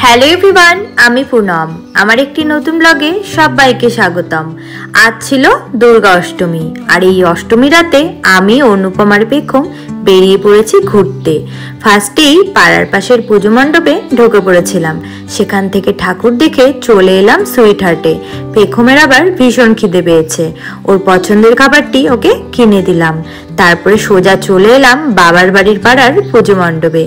Hello everyone, আমি পুনম। আমার একটি নতুন ব্লগে সবাইকে স্বাগতম। আজ ছিল দুর্গা অষ্টমী, আর এই অষ্টমী রাতে আমি অনুপমার পেখম বেরিয়ে পড়েছি ঘুরতে। ফার্স্টেই পাড়ার পাশের পুজো মণ্ডপে ঢুকে পড়েছিলাম। সেখান থেকে ঠাকুর দেখে চলে এলাম সুইট হার্টে। পেখমের আবার ভীষণ খিদে পেয়েছে, ওর পছন্দের খাবারটি ওকে কিনে দিলাম। তারপরে সোজা চলে এলাম বাবার বাড়ির পাড়ার পুজো মণ্ডপে,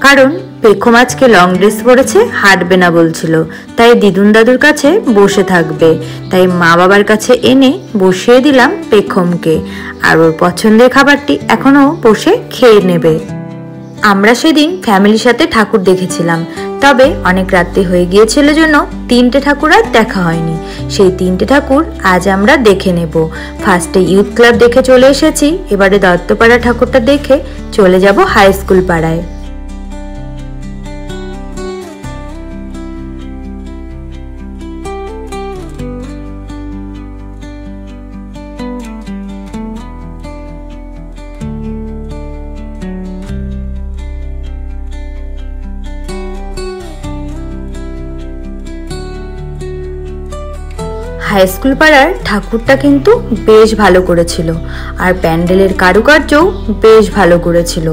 কারণ পেখম আজকে লং ড্রেস পরেছে, হাঁটবে না বলছিল, তাই দিদুন দাদুর কাছে বসে থাকবে। তাই মা বাবার কাছে এনে বসিয়ে দিলাম পেখমকে, আর ওর পছন্দের খাবারটি এখনো বসে খেয়ে নেবে। আমরা সেদিন ফ্যামিলির সাথে ঠাকুর দেখেছিলাম, তবে অনেক রাত্রি হয়ে গিয়েছিল জন্য তিনটে ঠাকুর আর দেখা হয়নি। সেই তিনটে ঠাকুর আজ আমরা দেখে নেব। ফার্স্টে ইউথ ক্লাব দেখে চলে এসেছি, এবারে দত্তপাড়া ঠাকুরটা দেখে চলে যাব হাই স্কুল পাড়ায়। হাই স্কুল পাড়ার ঠাকুরটা কিন্তু বেশ ভালো করেছিল, আর প্যান্ডেলের কারুকার্যও বেশ ভালো করেছিল।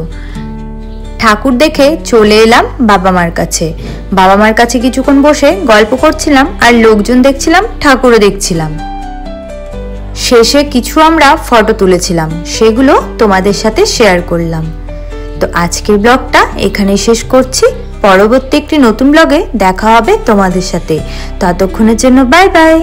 ঠাকুর দেখে চলে এলাম বাবা মার কাছে। বাবা মার কাছে কিছুক্ষণ বসে গল্প করছিলাম, আর লোকজন দেখছিলাম, ঠাকুরও দেখছিলাম। শেষে কিছু আমরা ফটো তুলেছিলাম, সেগুলো তোমাদের সাথে শেয়ার করলাম। তো আজকের ব্লগটা এখানেই শেষ করছি। পরবর্তী একটি নতুন ব্লগে দেখা হবে তোমাদের সাথে। ততক্ষণের জন্য বাই বাই।